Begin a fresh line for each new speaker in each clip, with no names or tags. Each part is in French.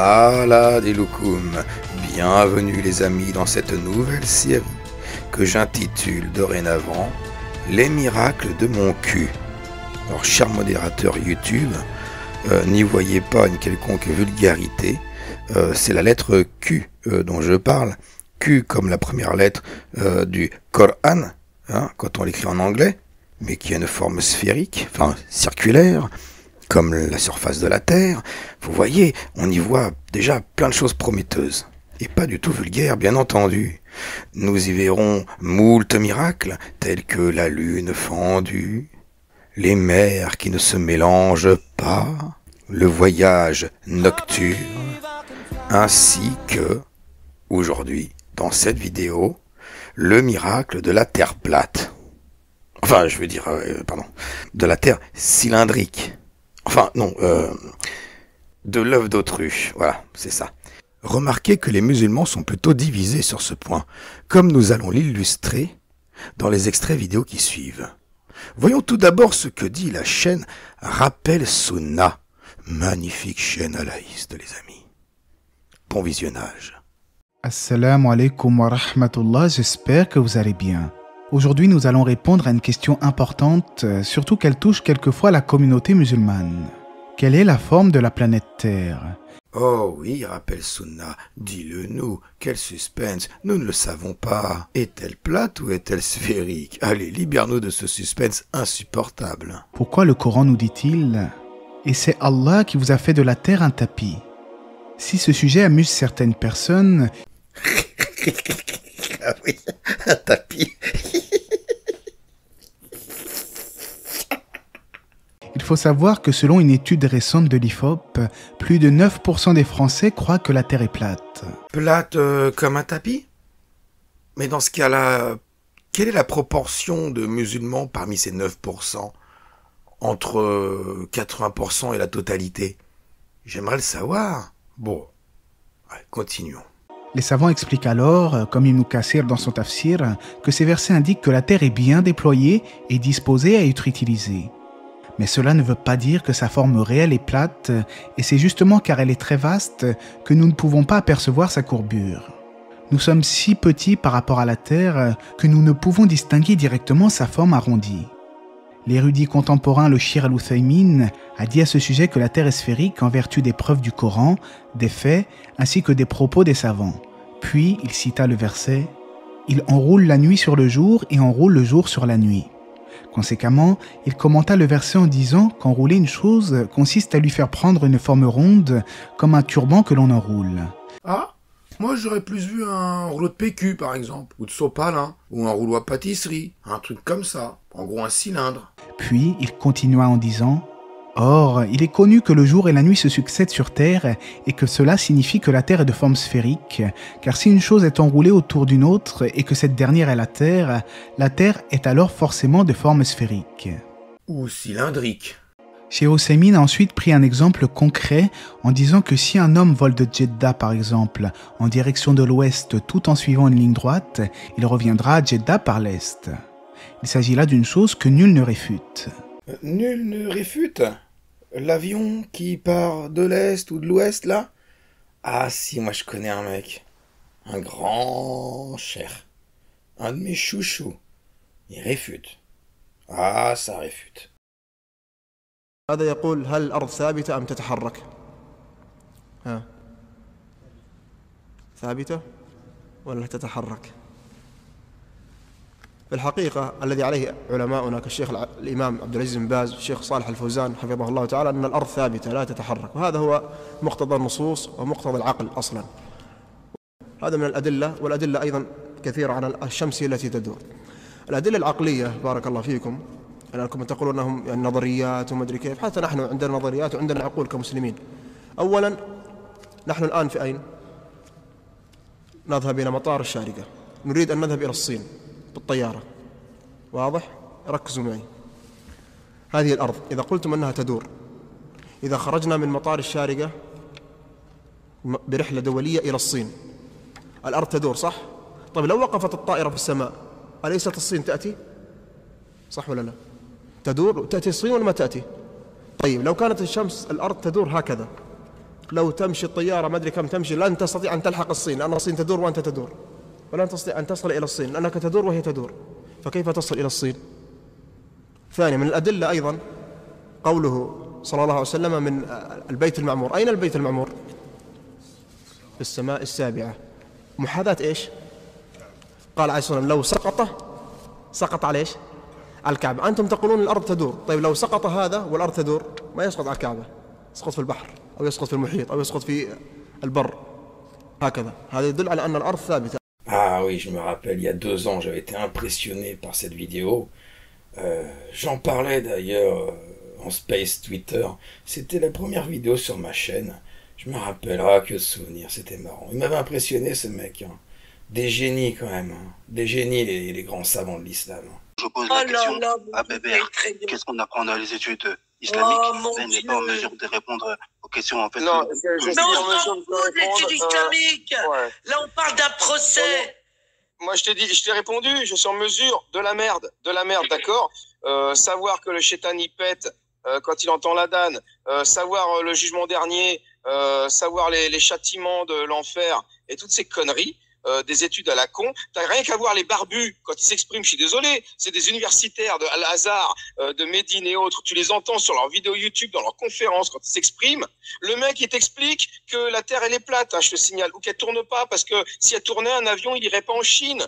Ala Deloukoum, bienvenue les amis dans cette nouvelle série que j'intitule dorénavant Les miracles de mon cul. Alors cher modérateur YouTube, n'y voyez pas une quelconque vulgarité, c'est la lettre Q dont je parle, Q comme la première lettre du Coran, quand on l'écrit en anglais, mais qui a une forme sphérique, enfin circulaire, comme la surface de la Terre. Vous voyez, on y voit déjà plein de choses prometteuses. Et pas du tout vulgaires, bien entendu. Nous y verrons moult miracles, tels que la lune fendue, les mers qui ne se mélangent pas, le voyage nocturne, ainsi que, aujourd'hui, dans cette vidéo, le miracle de la Terre plate. Enfin, je veux dire, de la Terre cylindrique. Enfin, non, de l'œuf d'autruche, voilà, c'est ça. Remarquez que les musulmans sont plutôt divisés sur ce point, comme nous allons l'illustrer dans les extraits vidéo qui suivent. Voyons tout d'abord ce que dit la chaîne Rappel Sunna. Magnifique chaîne alaïste, les amis. Bon visionnage.
Assalamu alaikum wa rahmatullah, j'espère que vous allez bien. Aujourd'hui, nous allons répondre à une question importante, surtout qu'elle touche quelquefois la communauté musulmane. Quelle est la forme de la planète Terre ?
Oh oui, Rappel Sunna, dis-le nous, quel suspense, nous ne le savons pas. Est-elle plate ou est-elle sphérique ? Allez, libère-nous de ce suspense insupportable.
Pourquoi le Coran nous dit-il « Et c'est Allah qui vous a fait de la terre un tapis ». Si ce sujet amuse certaines personnes...
Ah oui, un tapis.
Il faut savoir que selon une étude récente de l'IFOP, plus de 9% des Français croient que la Terre est plate.
Plate comme un tapis ? Mais dans ce cas-là, quelle est la proportion de musulmans parmi ces 9% entre 80% et la totalité ? J'aimerais le savoir. Bon, ouais, continuons.
Les savants expliquent alors, comme Ibn Kathir dans son tafsir, que ces versets indiquent que la Terre est bien déployée et disposée à être utilisée. Mais cela ne veut pas dire que sa forme réelle est plate, et c'est justement car elle est très vaste que nous ne pouvons pas apercevoir sa courbure. Nous sommes si petits par rapport à la Terre que nous ne pouvons distinguer directement sa forme arrondie. L'érudit contemporain le Shir al-Uthaymin a dit à ce sujet que la Terre est sphérique en vertu des preuves du Coran, des faits, ainsi que des propos des savants. Puis il cita le verset « Il enroule la nuit sur le jour et enroule le jour sur la nuit ». Conséquemment, il commenta le verset en disant qu'enrouler une chose consiste à lui faire prendre une forme ronde comme un turban que l'on enroule.
Ah, moi j'aurais plus vu un rouleau de PQ par exemple, ou de sopalin, ou un rouleau à pâtisserie, un truc comme ça, en gros un cylindre.
Puis il continua en disant « Or, il est connu que le jour et la nuit se succèdent sur Terre et que cela signifie que la Terre est de forme sphérique, car si une chose est enroulée autour d'une autre et que cette dernière est la Terre est alors forcément de forme sphérique. »
Ou cylindrique.
Cheikh Ousaymin a ensuite pris un exemple concret en disant que si un homme vole de Jeddah par exemple en direction de l'ouest tout en suivant une ligne droite, il reviendra à Jeddah par l'est. Il s'agit là d'une chose que nul ne réfute.
Nul ne réfute ? L'avion qui part de l'est ou de l'ouest là ? Ah si, moi je connais un mec. Un grand cher. Un de mes chouchous. Il réfute. Ah, ça réfute.
هذا يقول هل الأرض ثابتة أم تتحرك؟ ها ثابتة ولا تتحرك؟ في الحقيقة الذي عليه علماؤنا كالشيخ الإمام عبد العزيز بن باز والشيخ صالح الفوزان حفظه الله تعالى أن الأرض ثابتة لا تتحرك، وهذا هو مقتضى النصوص ومقتضى العقل أصلا. هذا من الأدلة، والأدلة أيضا كثيرة عن الشمس التي تدور. الأدلة العقلية بارك الله فيكم، أنكم تقولون أنهم يعني نظريات وما أدري كيف، حتى نحن عندنا نظريات وعندنا عقول كمسلمين. أولا نحن الآن في أين؟ نذهب إلى مطار الشارقة، نريد أن نذهب إلى الصين بالطيارة، واضح؟ ركزوا معي. هذه الأرض إذا قلتم أنها تدور، إذا خرجنا من مطار الشارقة برحلة دولية إلى الصين، الأرض تدور صح؟ طيب لو وقفت الطائرة في السماء أليست الصين تأتي؟ صح ولا لا؟ تدور، تأتي الصين ولا ما تأتي؟ طيب لو كانت الشمس الأرض تدور هكذا لو تمشي الطيارة ما أدري كم تمشي لن تستطيع أن تلحق الصين، لأن الصين تدور وأنت تدور، ولن تستطيع أن تصل إلى الصين لأنك تدور وهي تدور، فكيف تصل إلى الصين؟ ثانيا من الأدلة أيضا قوله صلى الله عليه وسلم من البيت المعمور. أين البيت المعمور؟ في السماء السابعة. محاذاة إيش؟ قال عليه الصلاة والسلام لو سقط على إيش؟ على الكعبة. أنتم تقولون الأرض تدور، طيب لو سقط هذا والأرض تدور ما يسقط على الكعبة، يسقط في البحر أو يسقط في المحيط أو يسقط في البر، هكذا. هذا يدل على أن الأرض ثابتة.
Ah oui, je me rappelle, il y a 2 ans, j'avais été impressionné par cette vidéo. J'en parlais d'ailleurs en Space Twitter. C'était la première vidéo sur ma chaîne. Je me rappelle, ah que de souvenirs, c'était marrant. Il m'avait impressionné ce mec. Hein. Des génies quand même. Hein. Des génies les grands savants de l'islam.
Je pose la question à Bébert, qu'est-ce qu'on apprend dans les études islamiques? Ben n'est pas en mesure de répondre aux questions en fait.
Non, on s'en fout d'études islamiques. Là, on parle d'un procès.
Moi, je t'ai répondu, je suis en mesure de la merde, d'accord. Savoir que le shaitan y pète quand il entend l'adhan, savoir le jugement dernier, savoir les châtiments de l'enfer et toutes ces conneries. Des études à la con, t'as rien qu'à voir les barbus quand ils s'expriment, je suis désolé, c'est des universitaires de Al-Azhar, de Médine et autres, tu les entends sur leurs vidéos YouTube, dans leurs conférences quand ils s'expriment, le mec il t'explique que la Terre elle est plate, hein, je te signale, ou qu'elle tourne pas, parce que si elle tournait un avion il irait pas en Chine,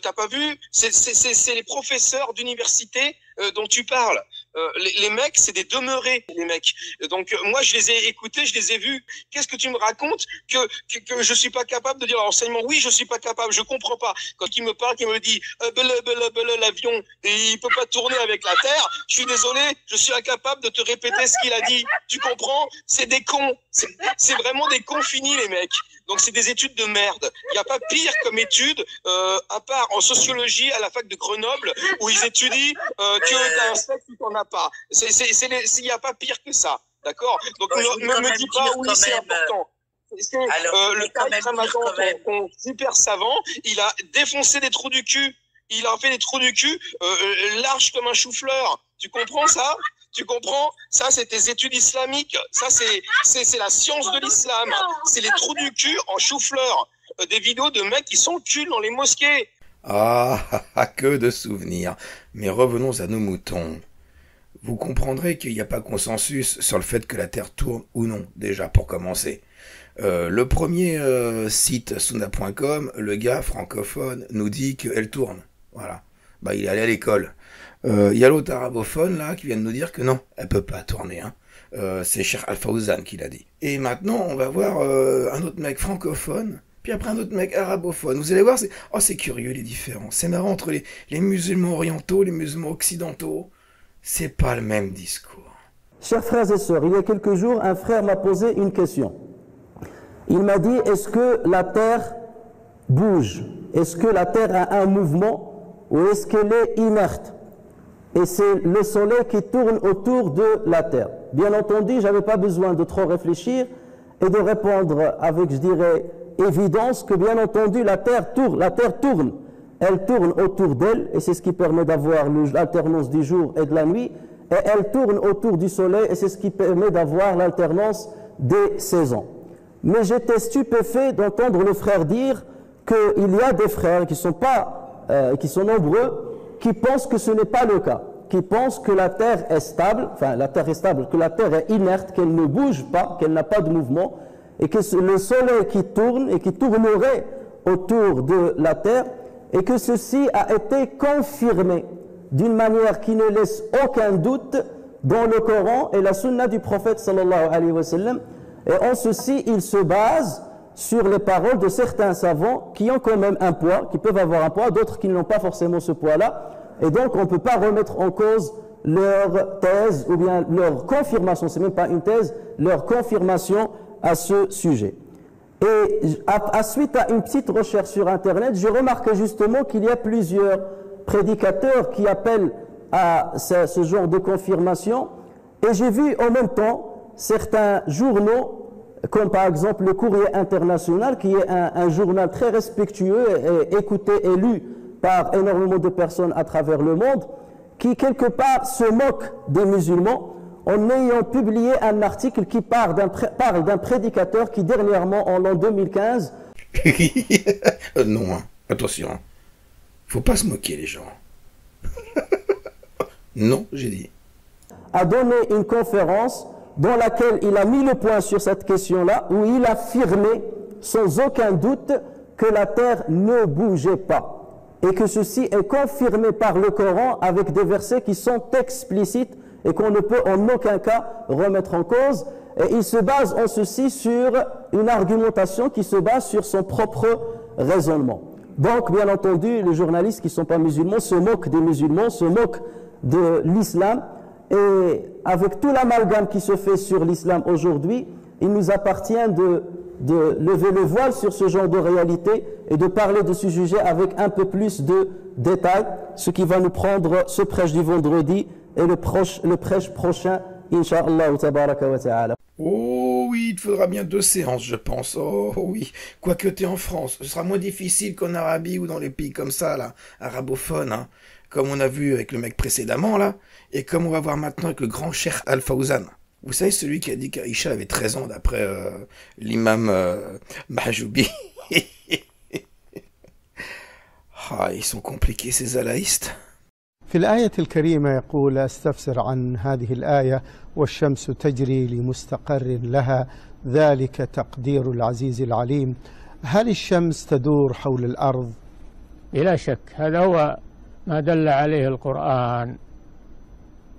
t'as pas vu, c'est les professeurs d'université dont tu parles. Les mecs, c'est des demeurés, les mecs. Donc moi, je les ai écoutés, je les ai vus. Qu'est-ce que tu me racontes que je suis pas capable de dire l'enseignement? Oui, je suis pas capable, je comprends pas. Quand il me parle, qu'il me dit l'avion, il peut pas tourner avec la Terre. Je suis désolé, je suis incapable de te répéter ce qu'il a dit. Tu comprends? C'est des cons. C'est vraiment des cons finis, les mecs. Donc c'est des études de merde. Il n'y a pas pire comme étude, à part en sociologie à la fac de Grenoble, où ils étudient que t'as un sexe ou t'en as pas. Il n'y a pas pire que ça, d'accord? Donc ne me dis pas oui c'est important. Le Taïk Ramadan, ton super savant, il a défoncé des trous du cul. Il a fait des trous du cul larges comme un chou-fleur. Tu comprends ça? Tu comprends? Ça, c'est tes études islamiques. Ça, c'est la science de l'islam. C'est les trous du cul en chou-fleur. Des vidéos de mecs qui s'enculent dans les mosquées.
Ah, que de souvenirs. Mais revenons à nos moutons. Vous comprendrez qu'il n'y a pas consensus sur le fait que la Terre tourne ou non, déjà, pour commencer. Le premier site, Sunna.com, le gars francophone nous dit qu'elle tourne. Voilà. Bah, il est allé à l'école. Il y a l'autre arabophone, là, qui vient de nous dire que non, elle peut pas tourner, hein. C'est Cheikh Al-Fawzan qui l'a dit. Et maintenant, on va voir un autre mec francophone, puis après un autre mec arabophone. Vous allez voir, c'est curieux les différences. C'est marrant entre les musulmans orientaux, les musulmans occidentaux. C'est pas le même discours.
Chers frères et sœurs, il y a quelques jours, un frère m'a posé une question. Il m'a dit, est-ce que la Terre bouge? Est-ce que la Terre a un mouvement ou est-ce qu'elle est inerte? Et c'est le soleil qui tourne autour de la Terre. Bien entendu, je n'avais pas besoin de trop réfléchir et de répondre avec, je dirais, évidence que bien entendu la Terre tourne. Elle tourne autour d'elle et c'est ce qui permet d'avoir l'alternance du jour et de la nuit. Et elle tourne autour du soleil et c'est ce qui permet d'avoir l'alternance des saisons. Mais j'étais stupéfait d'entendre le frère dire qu'il y a des frères qui sont nombreux, qui pensent que ce n'est pas le cas, qui pensent que la Terre est stable, que la Terre est inerte, qu'elle ne bouge pas, qu'elle n'a pas de mouvement, et que le soleil qui tourne et qui tournerait autour de la Terre, et que ceci a été confirmé d'une manière qui ne laisse aucun doute dans le Coran et la sunna du prophète sallallahu alayhi wa sallam. Et en ceci, il se base sur les paroles de certains savants qui ont quand même un poids, qui peuvent avoir un poids, d'autres qui n'ont pas forcément ce poids-là. Et donc, on ne peut pas remettre en cause leur thèse ou bien leur confirmation, c'est même pas une thèse, leur confirmation à ce sujet. Et suite à une petite recherche sur Internet, j'ai remarqué justement qu'il y a plusieurs prédicateurs qui appellent à ce genre de confirmation. Et j'ai vu en même temps certains journaux, comme par exemple le Courrier International, qui est un journal très respectueux et écouté et lu par énormément de personnes à travers le monde, qui quelque part se moque des musulmans, en ayant publié un article qui parle d'un prédicateur qui dernièrement, en l'an 2015...
Non, hein. Attention, hein. Faut pas se moquer les gens. Non, j'ai dit.
A donné une conférence dans laquelle il a mis le point sur cette question-là, où il a affirmé sans aucun doute que la terre ne bougeait pas et que ceci est confirmé par le Coran avec des versets qui sont explicites et qu'on ne peut en aucun cas remettre en cause. Et il se base en ceci sur une argumentation qui se base sur son propre raisonnement. Donc, bien entendu, les journalistes qui ne sont pas musulmans se moquent des musulmans, se moquent de l'islam. Et avec tout l'amalgame qui se fait sur l'islam aujourd'hui, il nous appartient de lever le voile sur ce genre de réalité et de parler de ce sujet avec un peu plus de détails, ce qui va nous prendre ce prêche du vendredi et le prêche prochain, Inch'Allah tabaraka wa ta'ala.
Oh oui, il te faudra bien 2 séances, je pense. Oh oui, quoique tu es en France, ce sera moins difficile qu'en Arabie ou dans les pays comme ça, là, arabophones, hein, comme on a vu avec le mec précédemment, là, et comme on va voir maintenant avec le grand Cheikh Al-Fawzan. Vous savez, celui qui a dit qu'Aïcha avait 13 ans d'après l'imam Mahjoubi. Ah, ils sont compliqués ces alaïstes.
في الآية الكريمة يقول أستفسر عن هذه الآية والشمس تجري لمستقر لها ذلك تقدير العزيز العليم. هل الشمس تدور حول الأرض؟
بلا شك هذا هو ما دل عليه القرآن.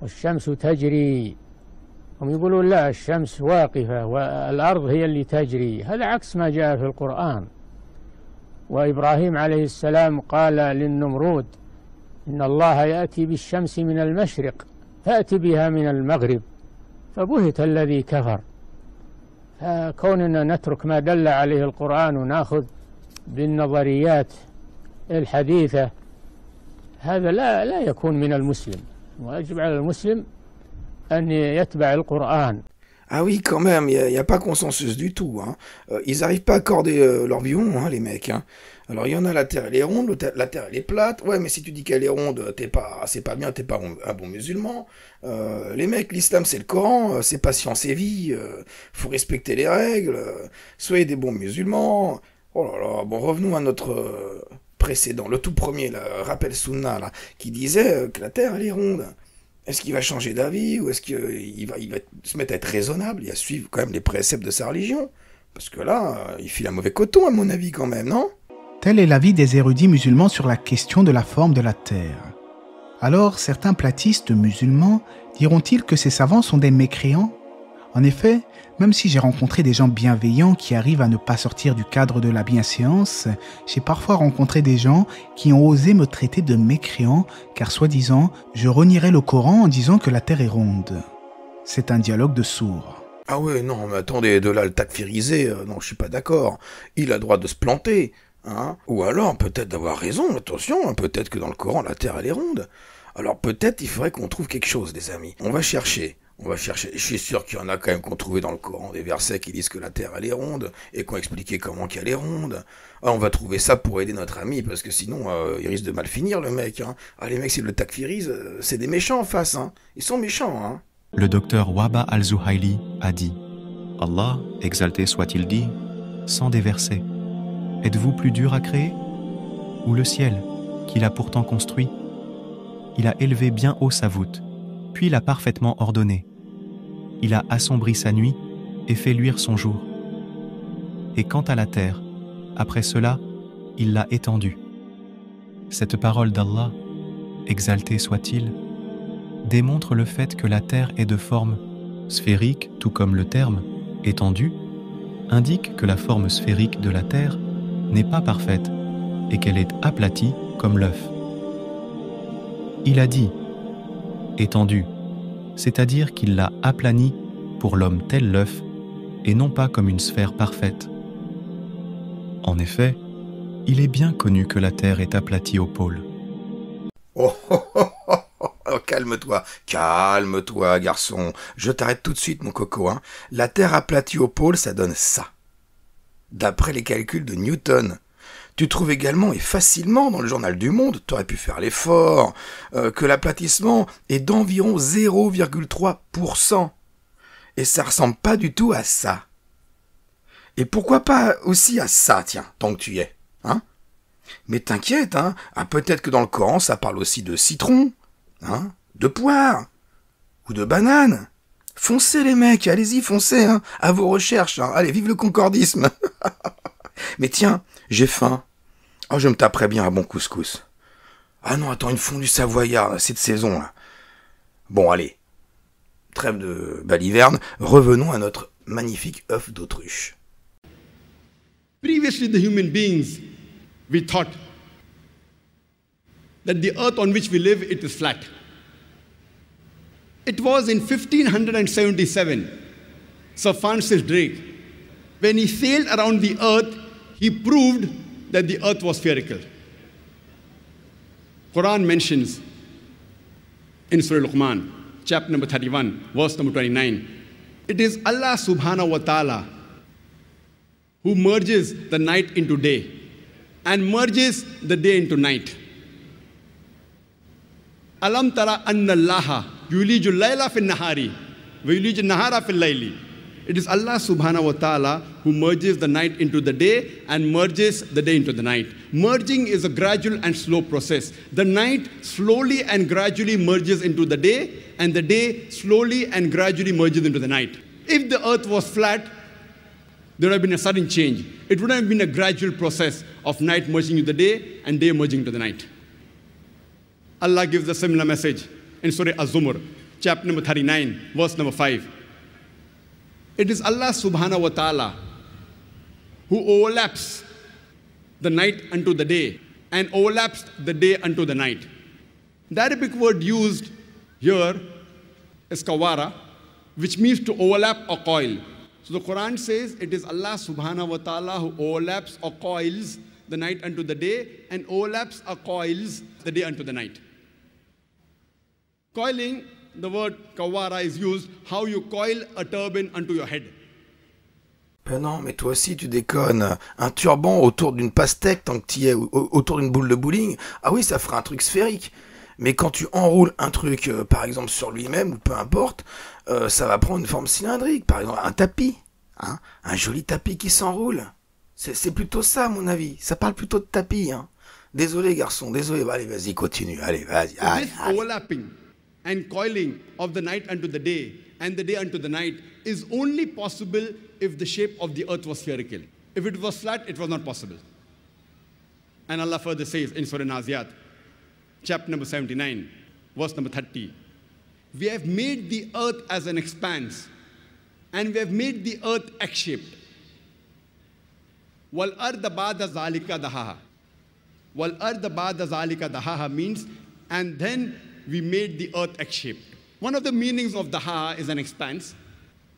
والشمس تجري، هم يقولون لا الشمس واقفة والأرض هي اللي تجري، هذا عكس ما جاء في القرآن. وإبراهيم عليه السلام قال للنمرود إن الله يأتي بالشمس من المشرق فأت بها من المغرب فبهت الذي كفر. فكوننا نترك ما دل عليه القرآن ونأخذ بالنظريات الحديثة هذا لا يكون من المسلم، ويجب على المسلم أن يتبع القرآن.
Ah oui, quand même, il n'y a pas consensus du tout. Hein. Ils n'arrivent pas à accorder leur vion, hein, les mecs. Hein. Alors, il y en a, la Terre, elle est ronde, la Terre, elle est plate. Ouais, mais si tu dis qu'elle est ronde, c'est pas bien, t'es pas un bon musulman. Les mecs, l'islam, c'est le Coran, c'est pas science et vie. Faut respecter les règles. Soyez des bons musulmans. Oh là là, bon, revenons à notre précédent, le tout premier, là, rappel Sunna, là, qui disait que la Terre, elle est ronde. Est-ce qu'il va changer d'avis ou est-ce qu'il va se mettre à être raisonnable et à suivre quand même les préceptes de sa religion? Parce que là, il file un mauvais coton à mon avis quand même, non?
Tel est l'avis des érudits musulmans sur la question de la forme de la Terre. Alors, certains platistes musulmans diront-ils que ces savants sont des mécréants? En effet, même si j'ai rencontré des gens bienveillants qui arrivent à ne pas sortir du cadre de la bienséance, j'ai parfois rencontré des gens qui ont osé me traiter de mécréant car soi-disant, je renierais le Coran en disant que la Terre est ronde. C'est un dialogue de sourds.
Ah ouais, non, mais attendez, de là le takfirisé, non, je suis pas d'accord. Il a le droit de se planter, hein. Ou alors, peut-être d'avoir raison, attention, hein, peut-être que dans le Coran, la Terre, elle est ronde. Alors peut-être il faudrait qu'on trouve quelque chose, les amis. On va chercher. Je suis sûr qu'il y en a quand même qu'on trouvait dans le Coran des versets qui disent que la Terre elle est ronde et qu'on expliquait comment qu'elle est ronde. Ah, on va trouver ça pour aider notre ami parce que sinon il risque de mal finir le mec. Hein. Ah les mecs s'ils le takfirisent, c'est des méchants en face. Hein. Ils sont méchants. Hein.
Le docteur Wahba al-Zuhaili a dit « Allah, exalté soit-il dit, sans des versets, êtes-vous plus dur à créer? Ou le ciel, qu'il a pourtant construit? Il a élevé bien haut sa voûte. Puis l'a parfaitement ordonné. Il a assombri sa nuit et fait luire son jour. Et quant à la terre, après cela, il l'a étendue. Cette parole d'Allah, exalté soit-il, démontre le fait que la terre est de forme sphérique, tout comme le terme étendue indique que la forme sphérique de la terre n'est pas parfaite et qu'elle est aplatie comme l'œuf. Il a dit étendu, c'est-à-dire qu'il l'a aplani pour l'homme tel l'œuf et non pas comme une sphère parfaite. En effet, il est bien connu que la Terre est aplatie au pôle.
Oh, calme-toi, garçon. Je t'arrête tout de suite, mon coco. Hein. La Terre aplatie au pôle, ça donne ça. D'après les calculs de Newton, Tu trouves également et facilement dans le journal du Monde, tu aurais pu faire l'effort, que l'aplatissement est d'environ 0,3%. Et ça ressemble pas du tout à ça. Et pourquoi pas aussi à ça, tiens, tant que tu y es, hein? Mais t'inquiète, hein, peut-être que dans le Coran, ça parle aussi de citron, hein, de poire, ou de banane. Foncez les mecs, allez-y, foncez, hein, à vos recherches, hein. Allez, vive le concordisme. Mais tiens, j'ai faim. Oh, je me taperais bien un bon couscous. Ah non, attends, une fondue savoyarde, c'est de saison, là. Bon, allez, trêve de baliverne, revenons à notre magnifique œuf d'autruche.
Previously, the human beings, we thought that the earth on which we live, it is flat. It was in 1577, Sir Francis Drake, when he sailed around the earth, he proved that the earth was spherical. Quran mentions in Surah Luqman, chapter number 31, verse number 29, it is Allah subhanahu wa ta'ala who merges the night into day and merges the day into night. Alam tara anna Allaha yuliju layla fil nahari wa yuliju nahara fil layli. It is Allah subhanahu wa ta'ala who merges the night into the day and merges the day into the night. Merging is a gradual and slow process. The night slowly and gradually merges into the day, and the day slowly and gradually merges into the night. If the earth was flat, there would have been a sudden change. It would have been a gradual process of night merging into the day and day merging into the night. Allah gives a similar message in Surah Az-Zumar, chapter number 39, verse number 5. It is Allah subhanahu wa ta'ala who overlaps the night unto the day and overlaps the day unto the night. The Arabic word used here is kawara, which means to overlap or coil. So the Quran says it is Allah subhanahu wa ta'ala who overlaps or coils the night unto the day and overlaps or coils the day unto the night. Coiling, the word kawara is used, how you coil a turban unto your head.
Ben non, mais toi aussi tu déconnes. Un turban autour d'une pastèque tant que tu y es, autour d'une boule de bowling, ah oui, ça fera un truc sphérique. Mais quand tu enroules un truc, par exemple sur lui-même, ou peu importe, ça va prendre une forme cylindrique. Par exemple, un tapis, hein, un joli tapis qui s'enroule. C'est plutôt ça, à mon avis. Ça parle plutôt de tapis. Hein. Désolé, garçon, désolé. Bah, allez, vas-y, continue. Allez, vas-y.
This overlapping and coiling of the night unto the day and the day unto the night is only possible if the shape of the earth was spherical. If it was flat, it was not possible. And Allah further says in Surah Naziat, chapter number 79, verse number 30, we have made the earth as an expanse, and we have made the earth egg-shaped. Wal arda ba'da zalika dahaha. Wal arda ba'da zalika dahaha means, and then we made the earth egg-shaped. One of the meanings of dahaha is an expanse,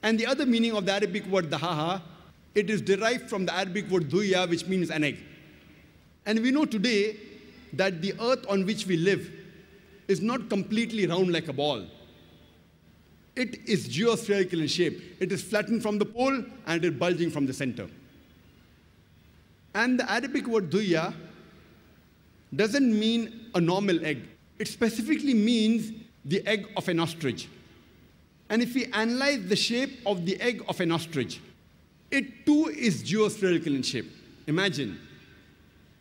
and the other meaning of the Arabic word dahaha, it is derived from the Arabic word duya, which means an egg. And we know today that the earth on which we live is not completely round like a ball. It is geospherical in shape. It is flattened from the pole and it is bulging from the center. And the Arabic word duya doesn't mean a normal egg. It specifically means the egg of an ostrich. And if we analyze the shape of the egg of an ostrich, it too is geospherical in shape. Imagine,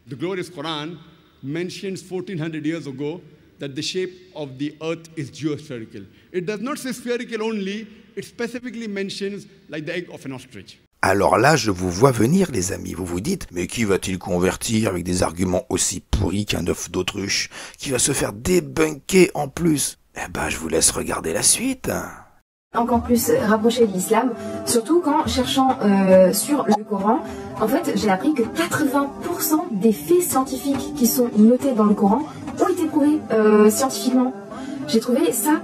the glorious Quran mentions 1400 years ago that the shape of the earth is geospherical. It does not say spherical only, it specifically mentions like the egg of an ostrich.
Alors là, je vous vois venir, les amis. Vous vous dites, mais qui va-t-il convertir avec des arguments aussi pourris qu'un œuf d'autruche, qui va se faire débunker en plus? Eh ben, je vous laisse regarder la suite.
Encore plus rapproché de l'islam, surtout qu'en cherchant sur le Coran, en fait, j'ai appris que 80% des faits scientifiques qui sont notés dans le Coran ont été prouvés scientifiquement. J'ai trouvé ça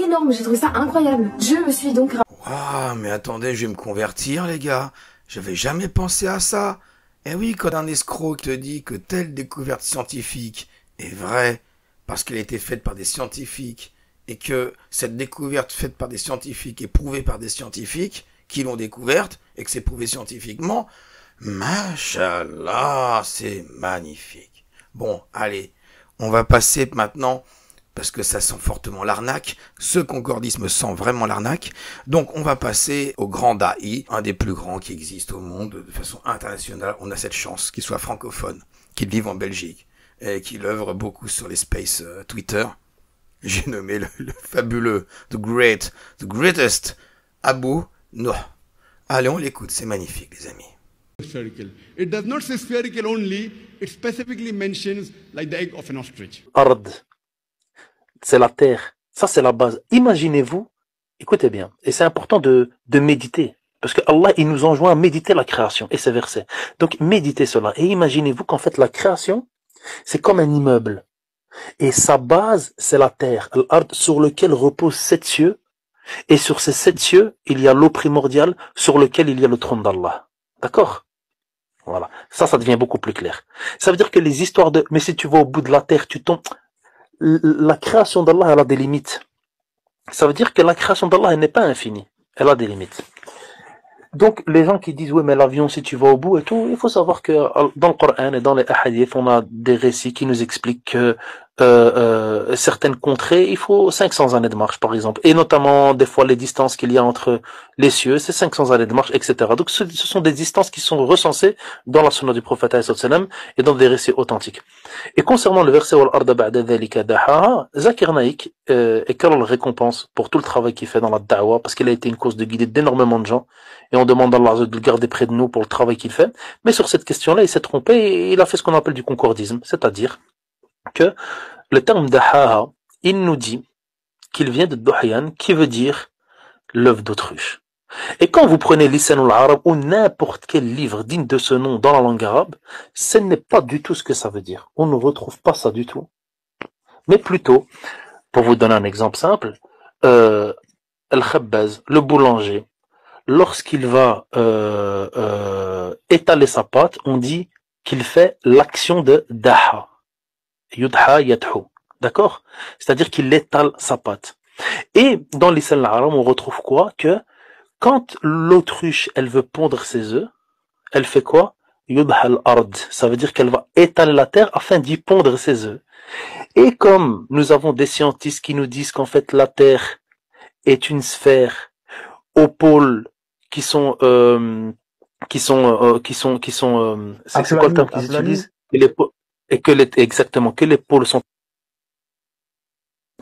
énorme, j'ai trouvé ça incroyable. Je me suis donc...
Ah, mais attendez, je vais me convertir, les gars. J'avais jamais pensé à ça. Eh oui, quand un escroc te dit que telle découverte scientifique est vraie parce qu'elle a été faite par des scientifiques et que cette découverte faite par des scientifiques est prouvée par des scientifiques qui l'ont découverte et que c'est prouvé scientifiquement, Mashallah, c'est magnifique. Bon, allez, on va passer maintenant, parce que ça sent fortement l'arnaque, ce concordisme sent vraiment l'arnaque, donc on va passer au grand Da'i, un des plus grands qui existent au monde de façon internationale. On a cette chance qu'il soit francophone, qu'il vive en Belgique, et qu'il œuvre beaucoup sur les spaces Twitter. J'ai nommé le fabuleux, the greatest, Abu Nuh. Allez, on l'écoute, c'est magnifique, les amis.
Spherical. It does not say spherical only, it specifically mentions like the egg of an ostrich.
Ard, c'est la terre. Ça, c'est la base. Imaginez-vous, écoutez bien, et c'est important de méditer, parce que Allah, il nous enjoint à méditer la création et ses versets. Donc, méditez cela. Et imaginez-vous qu'en fait, la création, c'est comme un immeuble. Et sa base, c'est la terre, l'ard, sur lequel reposent 7 cieux. Et sur ces 7 cieux, il y a l'eau primordiale sur lequel il y a le trône d'Allah. D'accord? Voilà. Ça devient beaucoup plus clair. Ça veut dire que les histoires de... Mais si tu vas au bout de la terre, tu tombes... La création d'Allah, elle a des limites. Ça veut dire que la création d'Allah, elle n'est pas infinie. Elle a des limites. Donc, les gens qui disent, oui, mais l'avion, si tu vas au bout et tout, il faut savoir que dans le Coran et dans les hadiths, on a des récits qui nous expliquent que certaines contrées, il faut 500 années de marche, par exemple. Et notamment, des fois, les distances qu'il y a entre les cieux, c'est 500 années de marche, etc. Donc, ce sont des distances qui sont recensées dans la sunna du prophète et dans des récits authentiques. Et concernant le verset Wal arda ba'da dhalika dahaha, Zakir Naik, et quelle récompense pour tout le travail qu'il fait dans la da'wa, parce qu'il a été une cause de guider d'énormément de gens, et on demande à Allah de le garder près de nous pour le travail qu'il fait. Mais sur cette question-là, il s'est trompé et il a fait ce qu'on appelle du concordisme, c'est-à-dire que le terme dahaha, il nous dit qu'il vient de Duhyan, qui veut dire l'œuf d'autruche. Et quand vous prenez Lisan al-Arab ou n'importe quel livre digne de ce nom dans la langue arabe, ce n'est pas du tout ce que ça veut dire. On ne retrouve pas ça du tout. Mais plutôt, pour vous donner un exemple simple, Al-Khabbaz, le boulanger, lorsqu'il va étaler sa pâte, on dit qu'il fait l'action de daha. Yudha yadhu. D'accord? C'est-à-dire qu'il étale sa pâte. Et dans l'Islam arabe, on retrouve quoi? Que quand l'autruche, elle veut pondre ses œufs, elle fait quoi? Yudha al-ard. Ça veut dire qu'elle va étaler la terre afin d'y pondre ses œufs. Et comme nous avons des scientifiques qui nous disent qu'en fait la terre est une sphère aux pôles qui sont c'est quoi le terme qu'ils utilisent? Exactement, que les pôles sont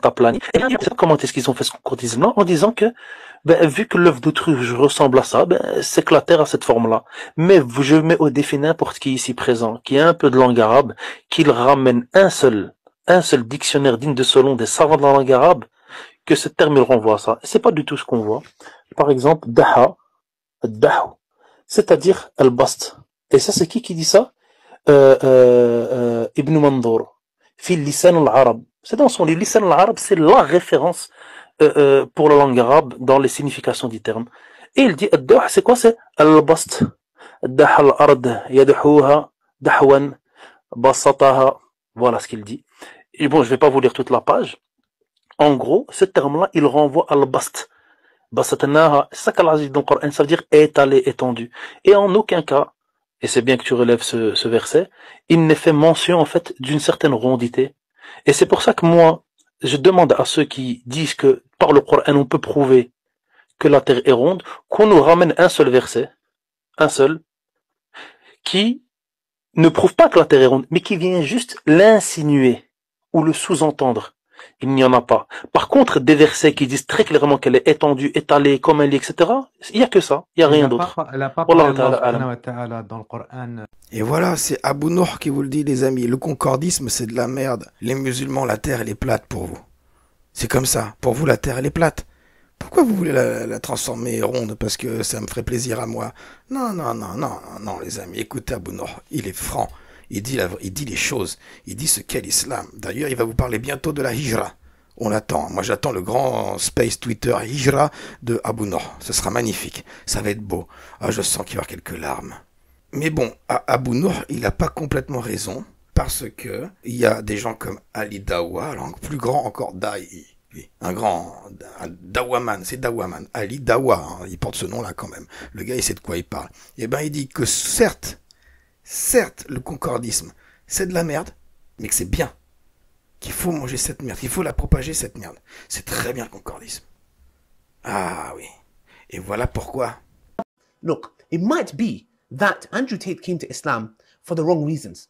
aplani. Et comment est-ce qu'ils ont fait ce concordisme-là? En disant que, vu que l'œuf d'autruche ressemble à ça, c'est que la Terre a cette forme-là. Mais je mets au défi n'importe qui ici présent, qui a un peu de langue arabe, qu'il ramène un seul dictionnaire digne de ce nom des savants de la langue arabe, que ce terme il renvoie à ça. Et c'est pas du tout ce qu'on voit. Par exemple, daha, c'est-à-dire al-bast. Et ça, c'est qui dit ça? Ibn Mandour, fi Lisan al-Arab. C'est dans son livre. Lisan al-Arab, c'est la référence pour la langue arabe dans les significations du terme. Et il dit, ad-dah, c'est quoi? C'est al-bast. Ad-dah al-ard, yadhuha, dahwan, basataha. Voilà ce qu'il dit. Et bon, je vais pas vous lire toute la page. En gros, ce terme-là, il renvoie à al-bast. Basatanaha, c'est ça qu'Allah dit dans le Coran, ça veut dire étalé, étendu. Et en aucun cas, et c'est bien que tu relèves ce verset, il n'est fait mention en fait d'une certaine rondité. Et c'est pour ça que moi, je demande à ceux qui disent que par le Coran on peut prouver que la terre est ronde, qu'on nous ramène un seul verset, un seul, qui ne prouve pas que la terre est ronde, mais qui vient juste l'insinuer ou le sous-entendre. Il n'y en a pas. Par contre, des versets qui disent très clairement qu'elle est étendue, étalée, comme elle est, etc., il n'y a que ça, il n'y a rien d'autre.
Et voilà, c'est Abu Nuh qui vous le dit, les amis. Le concordisme, c'est de la merde. Les musulmans, la terre, elle est plate pour vous. C'est comme ça. Pour vous, la terre, elle est plate. Pourquoi vous voulez la transformer ronde? Parce que ça me ferait plaisir à moi. Non, les amis. Écoutez Abu Nuh, il est franc. Il dit les choses, il dit ce qu'est l'islam. D'ailleurs, il va vous parler bientôt de la hijra. On l'attend. Moi, j'attends le grand space Twitter hijra de Abu Nuh. Ce sera magnifique. Ça va être beau. Ah, je sens qu'il y aura quelques larmes. Mais bon, Abu Nuh, il n'a pas complètement raison. Parce que il y a des gens comme Ali Dawa, alors plus grand encore Da'i, lui, un Dawaman, c'est Dawaman, Ali Dawa, hein, il porte ce nom-là quand même. Le gars, il sait de quoi il parle. Et ben, il dit que certes, le concordisme, c'est de la merde, mais que c'est bien, qu'il faut manger cette merde, qu'il faut la propager cette merde. C'est très bien le concordisme. Ah oui. Et voilà pourquoi.
Look, it might be that Andrew Tate came to Islam for the wrong reasons.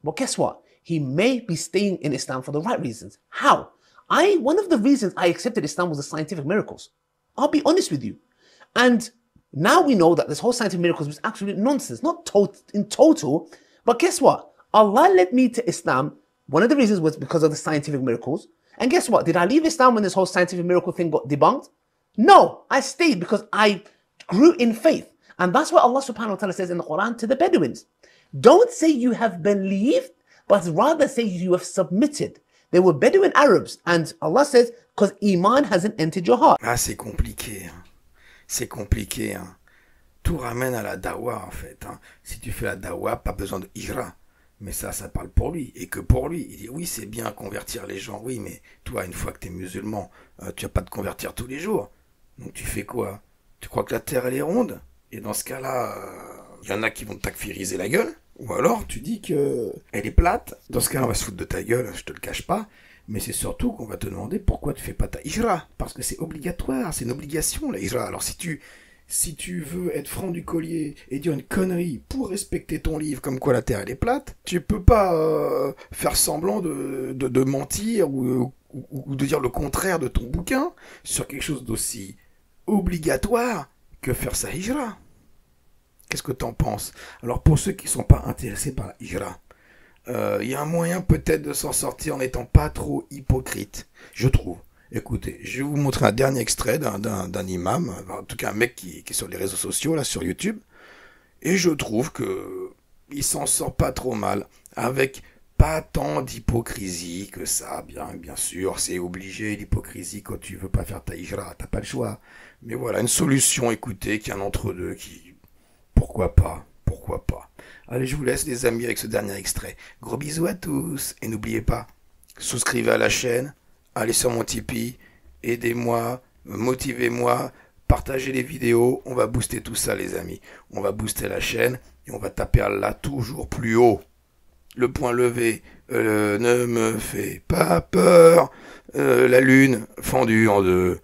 But guess what? He may be staying in Islam for the right reasons. How? One of the reasons I accepted Islam was the scientific miracles. I'll be honest with you. And now we know that this whole scientific miracles was absolute nonsense. Not in total, but guess what? Allah led me to Islam. One of the reasons was because of the scientific miracles. And guess what? Did I leave Islam when this whole scientific miracle thing got debunked? No, I stayed because I grew in faith. And that's what Allah subhanahu wa ta'ala says in the Quran to the Bedouins. Don't say you have believed, but rather say you have submitted. They were Bedouin Arabs, and Allah says, because Iman hasn't entered your heart.
Ah, c'est compliqué. Hein. C'est compliqué. Hein. Tout ramène à la dawa, en fait. Hein. Si tu fais la dawa, pas besoin de hijra. Mais ça parle pour lui, et que pour lui. Il dit, oui, c'est bien convertir les gens, oui, mais toi, une fois que tu es musulman, tu vas pas te convertir tous les jours. Donc tu fais quoi? Tu crois que la terre, elle est ronde? Et dans ce cas-là, y en a qui vont te takfiriser la gueule. Ou alors tu dis que elle est plate. Dans ce cas-là, on va se foutre de ta gueule, je te le cache pas. Mais c'est surtout qu'on va te demander pourquoi tu fais pas ta hijra. Parce que c'est obligatoire, c'est une obligation la hijra. Alors si tu veux être franc du collier et dire une connerie pour respecter ton livre comme quoi la terre elle est plate, tu peux pas faire semblant de mentir ou de dire le contraire de ton bouquin sur quelque chose d'aussi obligatoire que faire sa hijra. Qu'est-ce que t'en penses? Alors pour ceux qui sont pas intéressés par la hijra, y a un moyen peut-être de s'en sortir en n'étant pas trop hypocrite, je trouve. Écoutez, je vais vous montrer un dernier extrait d'un imam, en tout cas un mec qui est sur les réseaux sociaux, là sur YouTube, et je trouve que il s'en sort pas trop mal, avec pas tant d'hypocrisie que ça, bien sûr, c'est obligé l'hypocrisie quand tu veux pas faire ta hijra, t'as pas le choix. Mais voilà, une solution, écoutez, qui est un entre-deux, qui... Pourquoi pas? Allez, je vous laisse les amis avec ce dernier extrait. Gros bisous à tous, et n'oubliez pas, souscrivez à la chaîne, allez sur mon Tipeee, aidez-moi, motivez-moi, partagez les vidéos, on va booster tout ça les amis. On va booster la chaîne, et on va taper Allah toujours plus haut. Le point levé, ne me fait pas peur, la lune fendue en deux.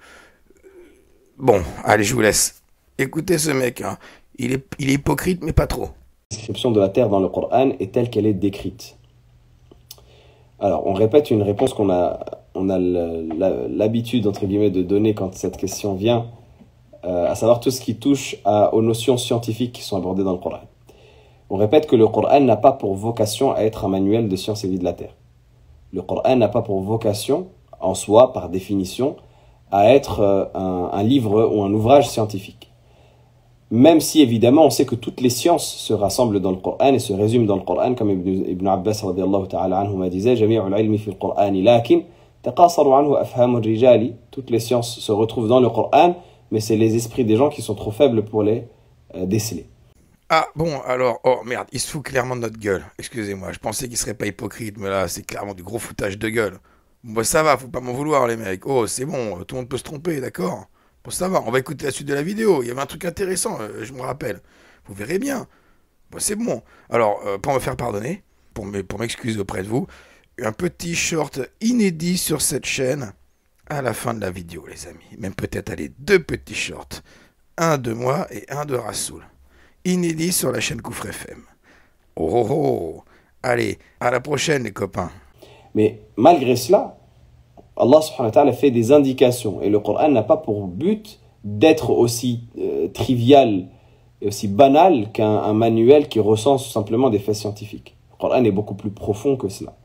Bon, allez, je vous laisse. Écoutez ce mec, hein. Il est hypocrite, mais pas trop.
La description de la terre dans le Coran est telle qu'elle est décrite. Alors, on répète une réponse qu'on a l'habitude, entre guillemets, de donner quand cette question vient, à savoir tout ce qui touche aux notions scientifiques qui sont abordées dans le Coran. On répète que le Coran n'a pas pour vocation à être un manuel de sciences et vie de la terre. Le Coran n'a pas pour vocation, en soi, par définition, à être un livre ou un ouvrage scientifique. Même si, évidemment, on sait que toutes les sciences se rassemblent dans le Coran et se résument dans le Coran, comme Ibn Abbas radiyallahu ta'ala anhu disait, Jami'ul ilmi fi al-Qur'an, lakin taqasaru anhu afhamu rijali. Toutes les sciences se retrouvent dans le Coran, mais c'est les esprits des gens qui sont trop faibles pour les déceler.
Ah bon, alors, oh merde, il se fout clairement de notre gueule. Excusez-moi, je pensais qu'il serait pas hypocrite, mais là, c'est clairement du gros foutage de gueule. Bon, ça va, faut pas m'en vouloir, les mecs. Oh, c'est bon, tout le monde peut se tromper, d'accord? Bon, ça va, on va écouter la suite de la vidéo. Il y avait un truc intéressant, je me rappelle. Vous verrez bien. Bon, c'est bon. Alors, pour me faire pardonner, pour m'excuser auprès de vous, un petit short inédit sur cette chaîne à la fin de la vidéo, les amis. Même peut-être, allez, 2 petits shorts. Un de moi et un de Rassoul. Inédit sur la chaîne Koufr FM. Oh, oh, oh. Allez, à la prochaine, les copains.
Mais malgré cela, Allah subhanahu wa ta'ala fait des indications et le Coran n'a pas pour but d'être aussi trivial et aussi banal qu'un manuel qui recense simplement des faits scientifiques. Le Coran est beaucoup plus profond que cela.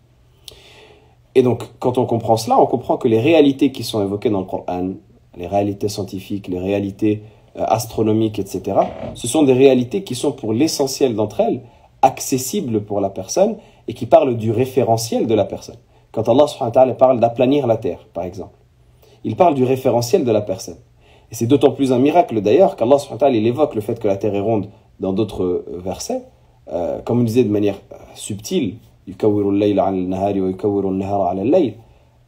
Et donc, quand on comprend cela, on comprend que les réalités qui sont évoquées dans le Coran, les réalités scientifiques, les réalités astronomiques, etc., ce sont des réalités qui sont pour l'essentiel d'entre elles accessibles pour la personne et qui parlent du référentiel de la personne. Quand Allah subhanahu wa ta'ala parle d'aplanir la terre, par exemple, il parle du référentiel de la personne. Et c'est d'autant plus un miracle d'ailleurs qu'Allah subhanahu wa ta'ala il évoque le fait que la terre est ronde dans d'autres versets, comme on disait de manière subtile,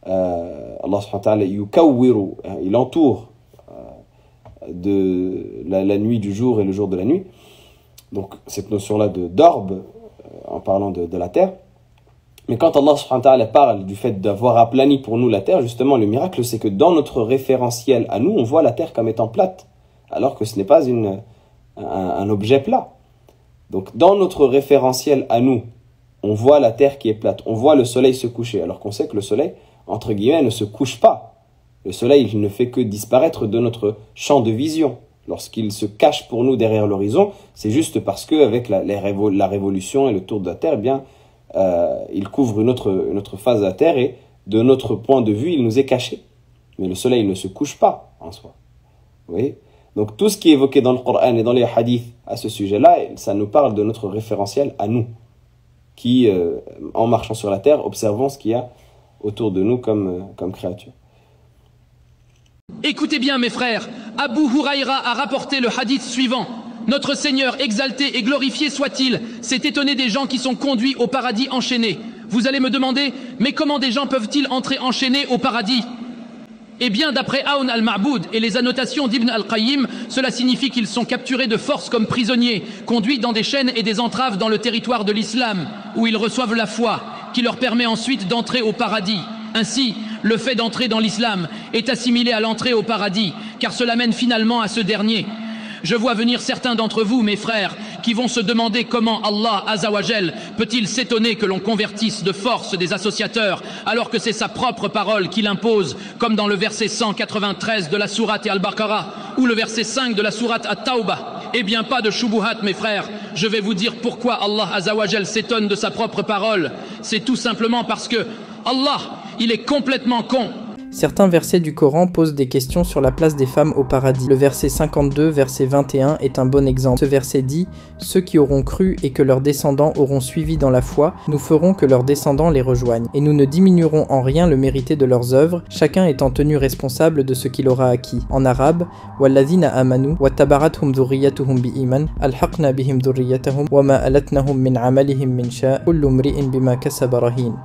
Allah subhanahu wa ta'ala yukawwiru, il entoure de la nuit du jour et le jour de la nuit. Donc cette notion-là d'orbe, en parlant de la terre. Mais quand Allah subhanahu wa ta'ala parle du fait d'avoir aplani pour nous la terre, justement le miracle c'est que dans notre référentiel à nous, on voit la terre comme étant plate, alors que ce n'est pas un objet plat. Donc dans notre référentiel à nous, on voit la terre qui est plate, on voit le soleil se coucher, alors qu'on sait que le soleil, entre guillemets, ne se couche pas. Le soleil, il ne fait que disparaître de notre champ de vision. Lorsqu'il se cache pour nous derrière l'horizon, c'est juste parce qu'avec la révolution et le tour de la terre, eh bien, il couvre une autre phase de la terre et de notre point de vue, il nous est caché. Mais le soleil ne se couche pas en soi. Vous voyez ? Donc tout ce qui est évoqué dans le Coran et dans les hadiths à ce sujet-là, ça nous parle de notre référentiel à nous, qui, en marchant sur la terre, observons ce qu'il y a autour de nous comme créature.
Écoutez bien mes frères, Abu Huraïra a rapporté le hadith suivant. Notre Seigneur, exalté et glorifié soit-il, s'est étonné des gens qui sont conduits au paradis enchaînés. Vous allez me demander, mais comment des gens peuvent-ils entrer enchaînés au paradis ? Eh bien, d'après Aoun al-Ma'boud et les annotations d'Ibn al-Qayyim, cela signifie qu'ils sont capturés de force comme prisonniers, conduits dans des chaînes et des entraves dans le territoire de l'islam, où ils reçoivent la foi, qui leur permet ensuite d'entrer au paradis. Ainsi, le fait d'entrer dans l'islam est assimilé à l'entrée au paradis, car cela mène finalement à ce dernier. Je vois venir certains d'entre vous, mes frères, qui vont se demander comment Allah Azzawajal peut-il s'étonner que l'on convertisse de force des associateurs, alors que c'est sa propre parole qu'il impose, comme dans le verset 193 de la sourate Al-Baqarah, ou le verset 5 de la sourate At-Tawbah. Eh bien, pas de shubuhat, mes frères. Je vais vous dire pourquoi Allah Azzawajal s'étonne de sa propre parole. C'est tout simplement parce que Allah, il est complètement con.
Certains versets du Coran posent des questions sur la place des femmes au paradis. Le verset 52, verset 21 est un bon exemple. Ce verset dit « Ceux qui auront cru et que leurs descendants auront suivi dans la foi, nous ferons que leurs descendants les rejoignent. Et nous ne diminuerons en rien le mérité de leurs œuvres, chacun étant tenu responsable de ce qu'il aura acquis. » En arabe, « Walladhina amanu, wa tabarathum dhurriyatuhum bi iman, alhaqna bihim dhurriyatahum, wa ma alatnahum min amalihim min sha, kullu mri'in bima kasaba rahin. »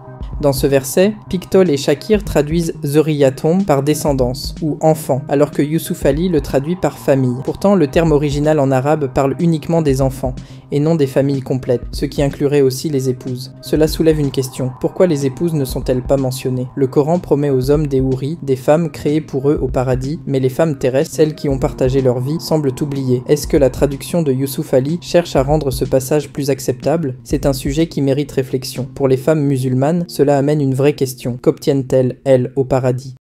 Dans ce verset, Pictol et Shakir traduisent Zuriyatum par descendance ou enfant, alors que Youssouf Ali le traduit par famille. Pourtant, le terme original en arabe parle uniquement des enfants, et non des familles complètes, ce qui inclurait aussi les épouses. Cela soulève une question. Pourquoi les épouses ne sont-elles pas mentionnées ? Le Coran promet aux hommes des houris, des femmes créées pour eux au paradis, mais les femmes terrestres, celles qui ont partagé leur vie, semblent oubliées. Est-ce que la traduction de Youssouf Ali cherche à rendre ce passage plus acceptable ? C'est un sujet qui mérite réflexion. Pour les femmes musulmanes, cela amène une vraie question. Qu'obtiennent-elles, elles, au paradis ?